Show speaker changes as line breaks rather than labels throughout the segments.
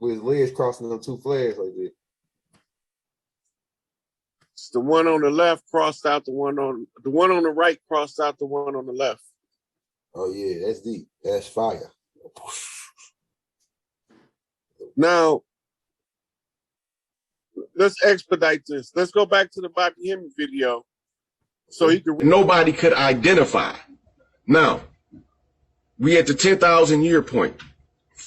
with his legs crossing them two flags like that.
It's the one on the left crossed out the one on the right crossed out the one on the left.
Oh yeah, that's deep. That's fire.
Now, let's expedite this. Let's go back to the Bobby Hemming video so he can.
Nobody could identify. Now, we at the 10,000 year point.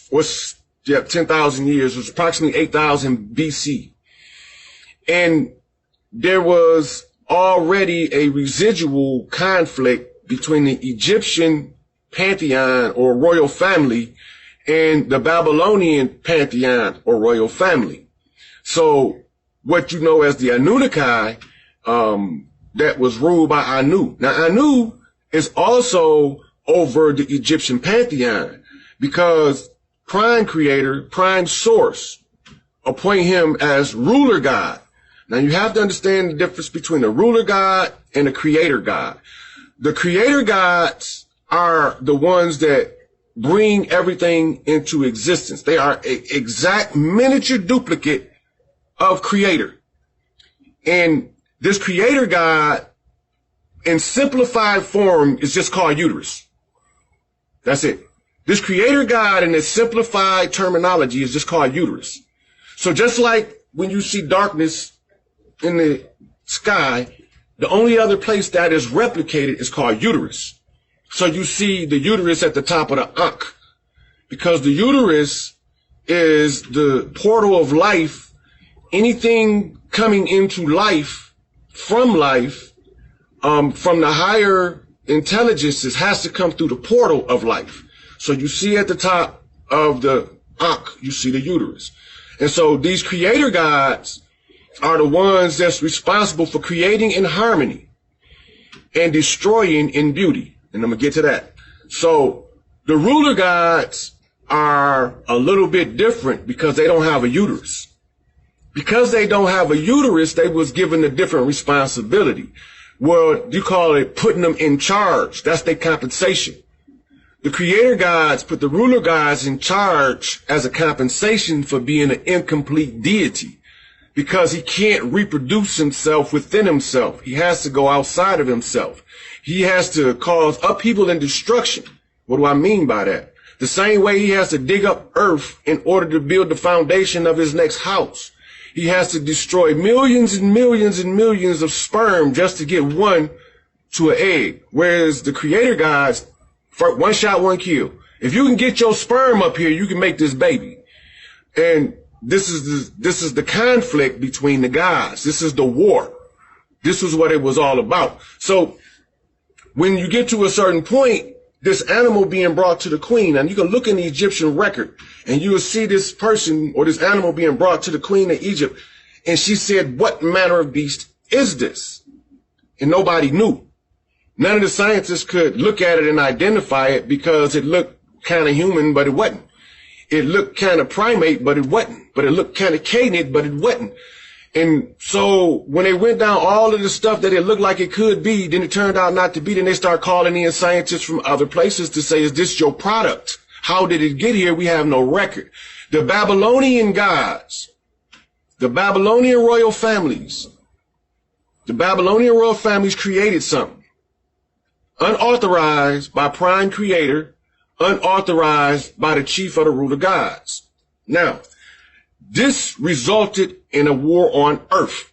What's 10,000 years? It was approximately 8,000 BC. And there was already a residual conflict between the Egyptian pantheon or royal family and the Babylonian pantheon or royal family. So what you know as the Anunnaki, that was ruled by Anu. Now Anu is also over the Egyptian pantheon because prime creator, prime source, appoint him as ruler god. Now you have to understand the difference between the ruler god and the creator god. The creator gods are the ones that bring everything into existence. They are an exact miniature duplicate of creator. And this creator god in simplified form is just called uterus. That's it. This creator god in its simplified terminology is just called uterus. So just like when you see darkness in the sky, the only other place that is replicated is called uterus. So you see the uterus at the top of the Ankh, because the uterus is the portal of life. Anything coming into life, from the higher intelligences has to come through the portal of life. So you see at the top of the Ankh, you see the uterus. And so these creator gods are the ones that's responsible for creating in harmony and destroying in beauty. And I'm going to get to that. So the ruler gods are a little bit different because they don't have a uterus. Because they don't have a uterus, they was given a different responsibility. Well, you call it putting them in charge. That's their compensation. The creator gods put the ruler gods in charge as a compensation for being an incomplete deity, because he can't reproduce himself within himself. He has to go outside of himself. He has to cause upheaval and destruction. What do I mean by that? The same way he has to dig up earth in order to build the foundation of his next house. He has to destroy millions and millions and millions of sperm just to get one to an egg. Whereas the creator gods, for one shot, one kill. If you can get your sperm up here, you can make this baby. And this is the conflict between the gods. This is the war. This is what it was all about. So when you get to a certain point, this animal being brought to the queen, and you can look in the Egyptian record and you will see this person or this animal being brought to the queen of Egypt. And she said, "What manner of beast is this?" And nobody knew. None of the scientists could look at it and identify it because it looked kind of human, but it wasn't. It looked kind of primate, but it wasn't. But it looked kind of canid, but it wasn't. And so when they went down all of the stuff that it looked like it could be, then it turned out not to be. Then they start calling in scientists from other places to say, is this your product? How did it get here? We have no record. The Babylonian gods, the Babylonian royal families created something unauthorized by prime creator, unauthorized by the chief of the ruler gods. Now, this resulted in a war on earth.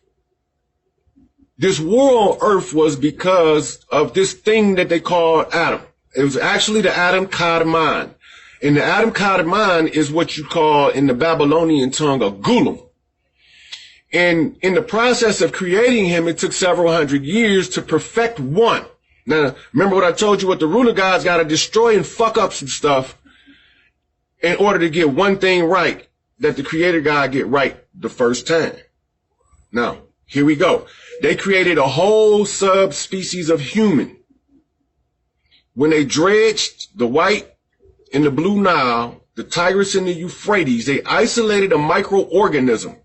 This war on earth was because of this thing that they called Adam. It was actually the Adam Kadmon. And the Adam Kadmon is what you call in the Babylonian tongue a golem. And in the process of creating him, it took several hundred years to perfect one. Now, remember what I told you, what the ruler gods got to destroy and fuck up some stuff in order to get one thing right that the creator God get right the first time. Now, here we go. They created a whole subspecies of human. When they dredged the white and the blue Nile, the Tigris and the Euphrates, they isolated a microorganism.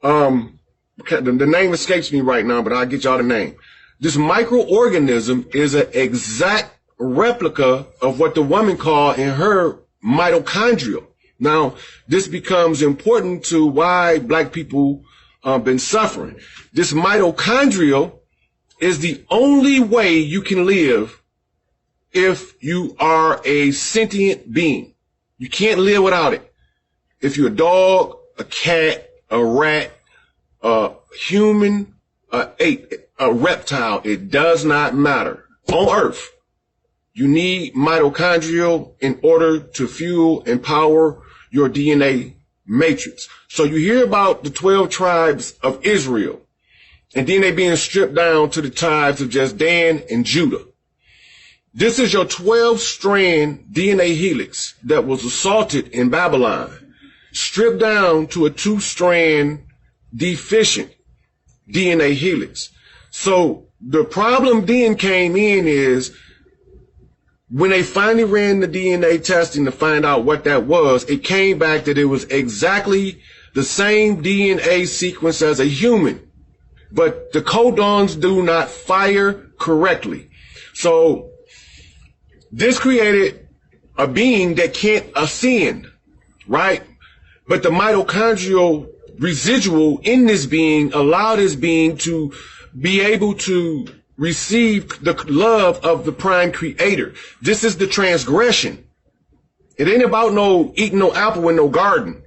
The name escapes me right now, but I'll get y'all the name. This microorganism is an exact replica of what the woman called in her mitochondrial. Now, this becomes important to why black people been suffering. This mitochondrial is the only way you can live if you are a sentient being. You can't live without it. If you're a dog, a cat, a rat, a human, a ape, a reptile, it does not matter. On Earth, you need mitochondrial in order to fuel and power your DNA matrix. So you hear about the 12 tribes of Israel, and then they being stripped down to the tribes of just Dan and Judah. This is your 12-strand DNA helix that was assaulted in Babylon, stripped down to a 2-strand deficient DNA helix. So the problem then came in is when they finally ran the DNA testing to find out what that was, it came back that it was exactly the same DNA sequence as a human, but the codons do not fire correctly. So this created a being that can't ascend, right? But the mitochondrial residual in this being allowed this being to be able to receive the love of the prime creator. This is the transgression. It ain't about no eating no apple in no garden.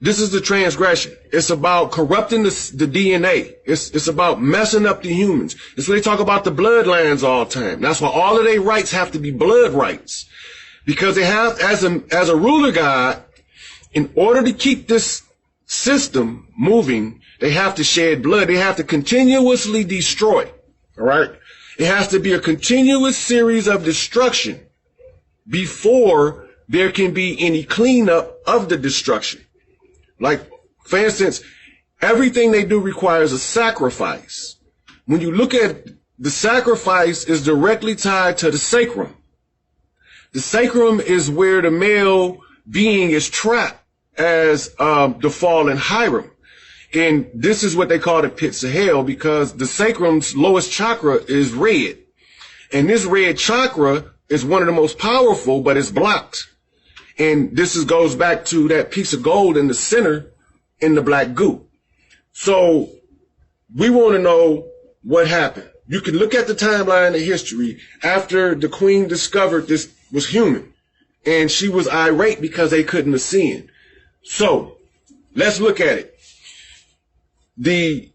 This is the transgression. It's about corrupting the DNA. It's about messing up the humans. It's what they talk about the bloodlines all the time. That's why all of their rights have to be blood rights, because they have, as a ruler god, in order to keep this system moving, they have to shed blood. They have to continuously destroy. All right. It has to be a continuous series of destruction before there can be any cleanup of the destruction. Like, for instance, everything they do requires a sacrifice. When you look at the sacrifice is directly tied to the sacrum. The sacrum is where the male being is trapped as the fallen Hiram. And this is what they call the pits of hell, because the sacrum's lowest chakra is red. And this red chakra is one of the most powerful, but it's blocked. And this goes back to that piece of gold in the center in the black goo. So we want to know what happened. You can look at the timeline of history after the queen discovered this was human, and she was irate because they couldn't ascend. So let's look at it. The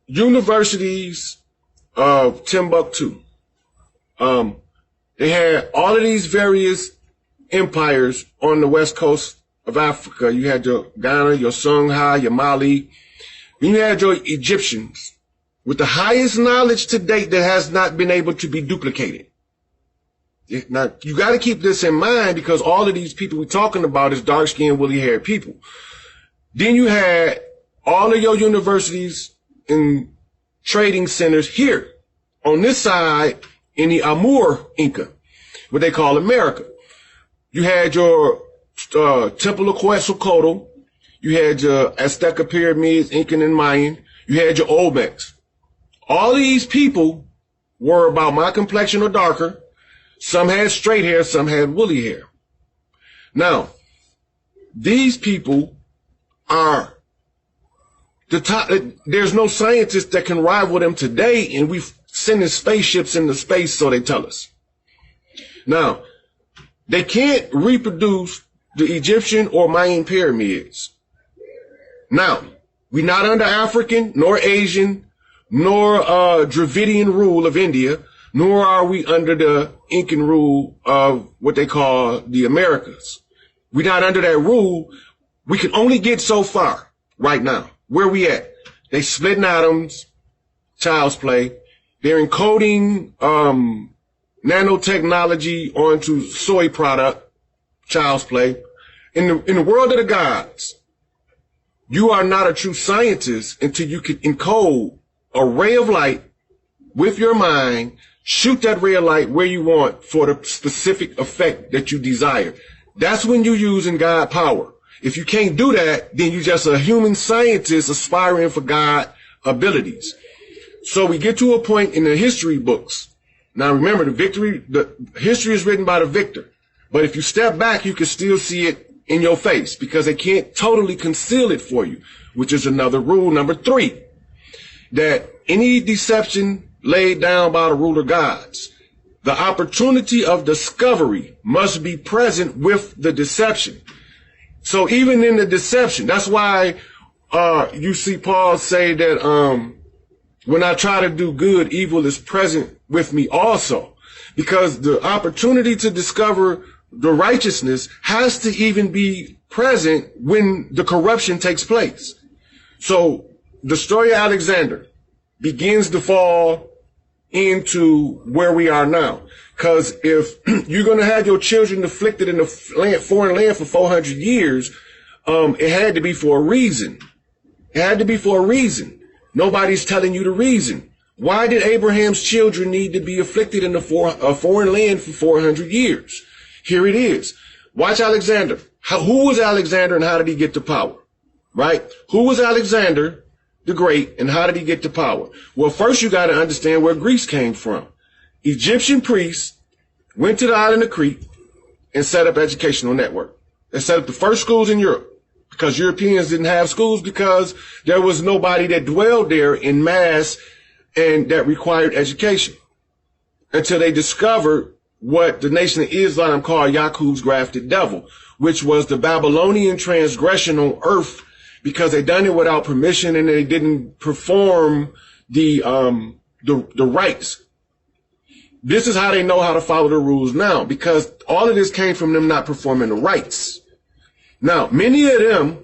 universities of Timbuktu, they had all of these various empires on the west coast of Africa. You had your Ghana, your Songhai, your Mali. Then you had your Egyptians with the highest knowledge to date that has not been able to be duplicated. Now, you got to keep this in mind, because all of these people we're talking about is dark-skinned, woolly-haired people. Then you had all of your universities and trading centers here on this side in the Amur Inca, what they call America. You had your Temple of Quetzalcoatl. You had your Azteca pyramids, Incan and Mayan. You had your Olmecs. All these people were about my complexion or darker. Some had straight hair, some had woolly hair. Now, these people are the top. There's no scientist that can rival them today, and we've sending spaceships into space, so they tell us. Now, they can't reproduce the Egyptian or Mayan pyramids. Now, we're not under African, nor Asian, nor Dravidian rule of India, nor are we under the Incan rule of what they call the Americas. We're not under that rule. We can only get so far right now. Where we at? They splitting atoms, child's play. They're encoding nanotechnology onto soy product, child's play. In the world of the gods, you are not a true scientist until you can encode a ray of light with your mind, shoot that ray of light where you want for the specific effect that you desire. That's when you're using God power. If you can't do that, then you're just a human scientist aspiring for God abilities. So we get to a point in the history books. Now remember, the history is written by the victor. But if you step back, you can still see it in your face because they can't totally conceal it for you, which is another rule number 3, that any deception laid down by the ruler gods, the opportunity of discovery must be present with the deception. So even in the deception, that's why you see Paul say that when I try to do good, evil is present with me also. Because the opportunity to discover the righteousness has to even be present when the corruption takes place. So the story of Alexander begins to fall into where we are now. Because if you're going to have your children afflicted in a foreign land for 400 years, it had to be for a reason. It had to be for a reason. Nobody's telling you the reason. Why did Abraham's children need to be afflicted in a foreign land for 400 years? Here it is. Watch Alexander. Who was Alexander and how did he get to power? Right? Who was Alexander the Great and how did he get to power? Well, first you got to understand where Greece came from. Egyptian priests went to the island of Crete and set up educational network. They set up the first schools in Europe because Europeans didn't have schools because there was nobody that dwelled there in mass and that required education until they discovered what the nation of Islam called Yaqub's grafted devil, which was the Babylonian transgression on earth because they done it without permission and they didn't perform the rites. This is how they know how to follow the rules now, because all of this came from them not performing the rites. Now, many of them,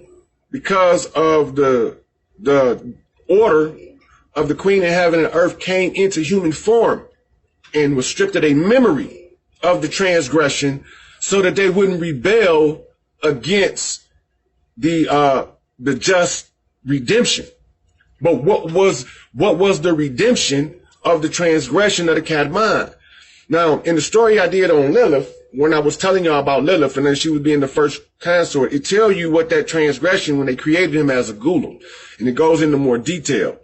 because of the order of the Queen of Heaven and Earth, came into human form and was stripped of their memory of the transgression so that they wouldn't rebel against the just redemption. But what was the redemption of the transgression of the Kadmon? Now, in the story I did on Lilith, when I was telling y'all about Lilith and then she was being the first consort, it tells you what that transgression when they created him as a golem, and it goes into more detail.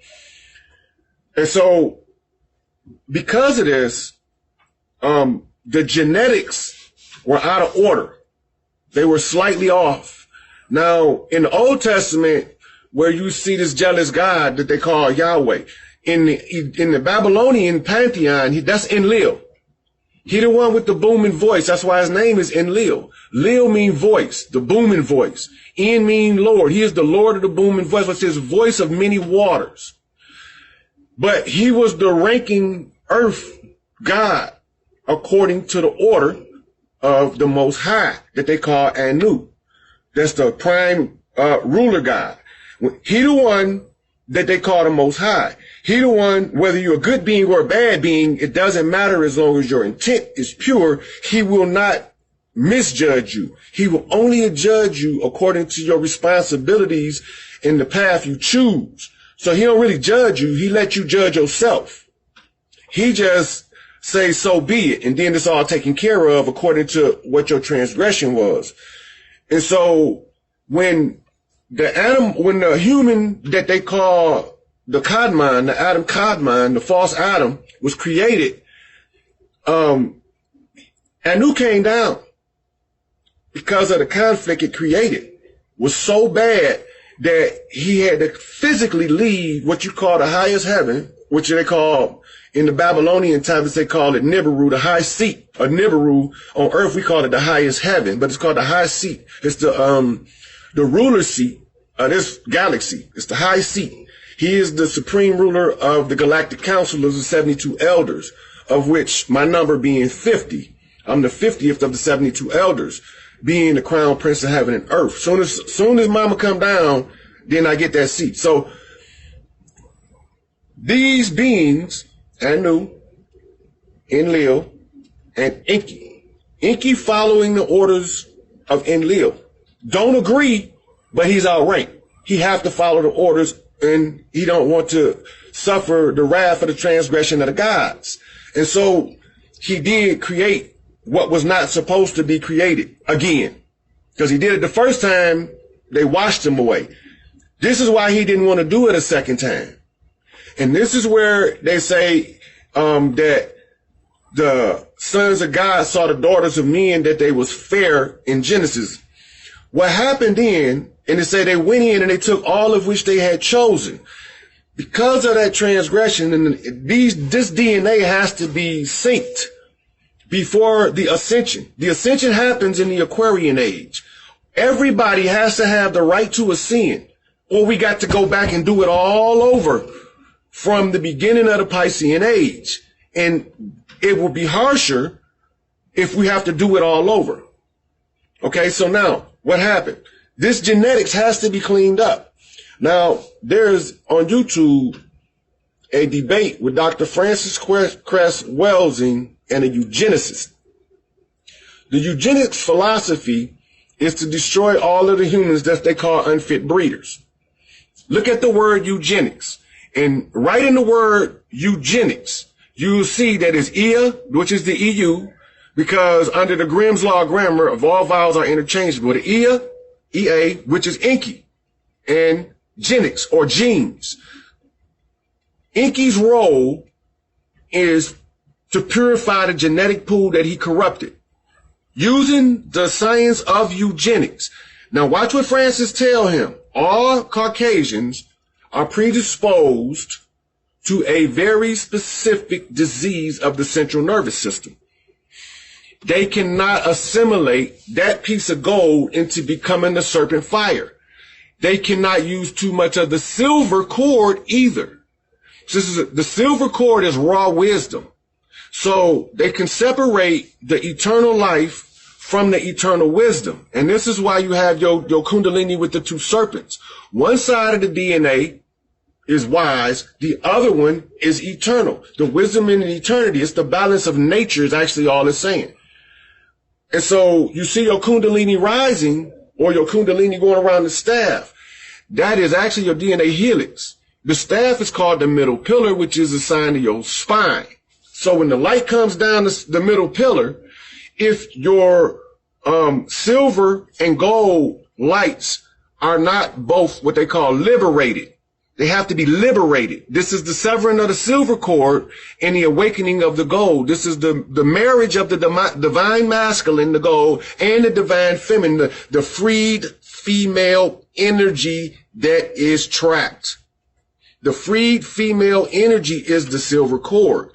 And so, because of this, the genetics were out of order. They were slightly off. Now, in the Old Testament, where you see this jealous God that they call Yahweh, in the Babylonian pantheon, that's Enlil. He the one with the booming voice. That's why his name is Enlil. Lil mean voice, the booming voice. En mean Lord. He is the Lord of the booming voice, which is voice of many waters. But he was the ranking earth God according to the order of the Most High that they call Anu. That's the prime ruler God. He the one that they call the Most High. He the one, whether you're a good being or a bad being, it doesn't matter as long as your intent is pure. He will not misjudge you. He will only judge you according to your responsibilities in the path you choose. So he don't really judge you. He let you judge yourself. He just say, so be it. And then it's all taken care of according to what your transgression was. And so when the human that they call the Kadmon, the Adam Kadmon, the false Adam, was created, Anu came down because of the conflict it created was so bad that he had to physically leave what you call the highest heaven, which they call in the Babylonian times, they call it Nibiru, the high seat. Or Nibiru, on earth we call it the highest heaven, but it's called the high seat. It's the ruler seat of this galaxy. It's the high seat. He is the supreme ruler of the galactic council of the 72 elders, of which my number being 50. I'm the 50th of the 72 elders, being the crown prince of heaven and earth. Soon as mama come down, then I get that seat. So these beings, Anu, Enlil, and Enki following the orders of Enlil, don't agree, but he's outranked. He have to follow the orders, and he don't want to suffer the wrath of the transgression of the gods. And so he did create what was not supposed to be created again, because he did it the first time, they washed him away. This is why he didn't want to do it a second time. And this is where they say that the sons of God saw the daughters of men, that they was fair in Genesis. what happened then, and they say they went in and they took all of which they had chosen. Because of that transgression, and this DNA has to be synced before the ascension. The ascension happens in the Aquarian age. Everybody has to have the right to ascend, or we got to go back and do it all over from the beginning of the Piscean age. And it will be harsher if we have to do it all over. Okay, so now what happened? This genetics has to be cleaned up. Now, there's on YouTube a debate with Dr. Francis Cress Welsing and a eugenicist. The eugenics philosophy is to destroy all of the humans that they call unfit breeders. Look at the word eugenics, and right in the word eugenics, you'll see that it's ea, which is the EU, because under the Grimm's law of grammar, of all vowels are interchangeable. The ea, which is inky, and genics or genes. Inky's role is to purify the genetic pool that he corrupted using the science of eugenics. Now watch what Francis tell him. All Caucasians are predisposed to a very specific disease of the central nervous system. They cannot assimilate that piece of gold into becoming the serpent fire. They cannot use too much of the silver cord either. The silver cord is raw wisdom. So they can separate the eternal life from the eternal wisdom. And this is why you have your Kundalini with the two serpents. One side of the DNA is wise. The other one is eternal. The wisdom in eternity, it's the balance of nature is actually all it's saying. And so you see your Kundalini rising, or your Kundalini going around the staff. That is actually your DNA helix. The staff is called the middle pillar, which is a sign of your spine. So when the light comes down the middle pillar, if your silver and gold lights are not both what they call liberated, they have to be liberated. This is the severing of the silver cord and the awakening of the gold. This is the marriage of the divine masculine, the gold, and the divine feminine, the freed female energy that is trapped. The freed female energy is the silver cord.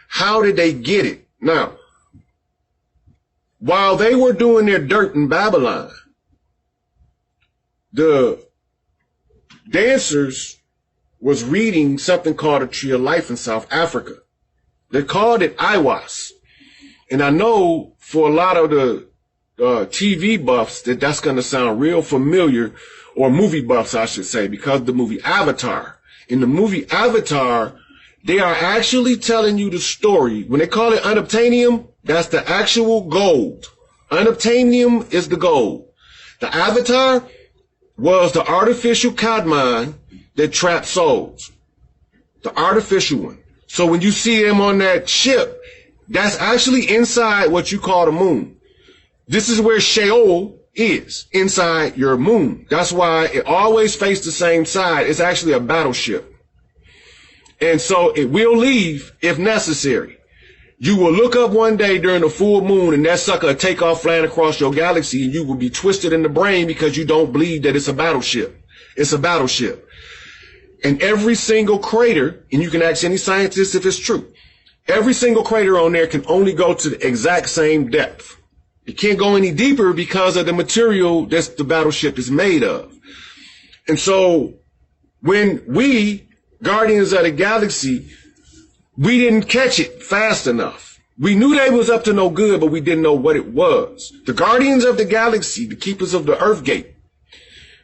How did they get it? Now, while they were doing their dirt in Babylon, the dancers was reading something called a Tree of Life in South Africa. They called it Iwas. And I know for a lot of the TV buffs that's going to sound real familiar, or movie buffs, I should say, because of the movie Avatar. In the movie Avatar, they are actually telling you the story. When they call it unobtainium, that's the actual gold. Unobtainium is the gold. The Avatar was the artificial Kadmon that trapped souls. The artificial one. So when you see him on that ship, that's actually inside what you call the moon. This is where Sheol is, inside your moon. That's why it always faces the same side. It's actually a battleship. And so it will leave if necessary. You will look up one day during the full moon and that sucker will take off flying across your galaxy, and you will be twisted in the brain because you don't believe that it's a battleship. It's a battleship. And every single crater, and you can ask any scientist if it's true, every single crater on there can only go to the exact same depth. It can't go any deeper because of the material that the battleship is made of. And so when we, Guardians of the Galaxy, we didn't catch it fast enough. We knew they was up to no good, but we didn't know what it was. The Guardians of the Galaxy, the keepers of the Earth Gate,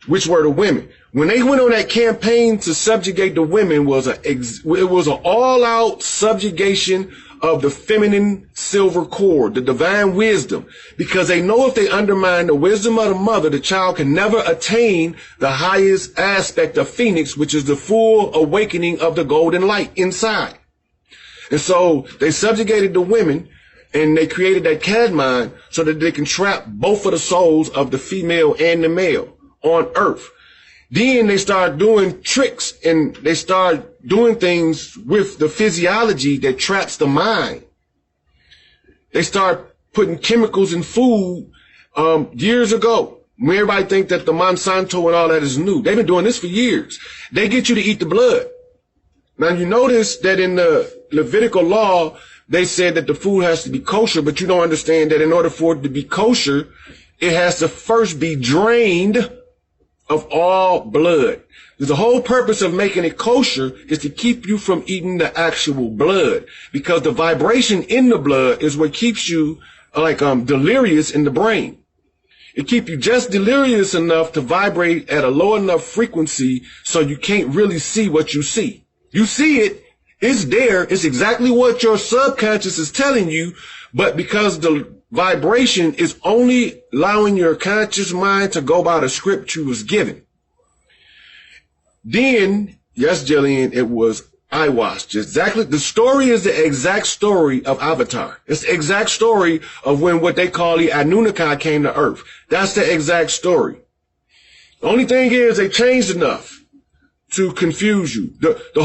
which were the women, when they went on that campaign to subjugate the women, it was an all-out subjugation of the feminine silver cord, the divine wisdom, because they know if they undermine the wisdom of the mother, the child can never attain the highest aspect of Phoenix, which is the full awakening of the golden light inside. And so they subjugated the women, and they created that Kadmon so that they can trap both of the souls of the female and the male on Earth. Then they start doing tricks, and they start doing things with the physiology that traps the mind. They start putting chemicals in food years ago. When everybody think that the Monsanto and all that is new. They've been doing this for years. They get you to eat the blood. Now you notice that in the Levitical law, they said that the food has to be kosher, but you don't understand that in order for it to be kosher, it has to first be drained of all blood. The whole purpose of making it kosher is to keep you from eating the actual blood, because the vibration in the blood is what keeps you like delirious in the brain. It keeps you just delirious enough to vibrate at a low enough frequency so you can't really see what you see. You see it, it's there, it's exactly what your subconscious is telling you, but because the vibration is only allowing your conscious mind to go by the script you was given. Then, yes, Jillian, it was eyewash. Exactly, the story is the exact story of Avatar. It's the exact story of when what they call the Anunnaki came to Earth. That's the exact story. The only thing is they changed enough to confuse you. The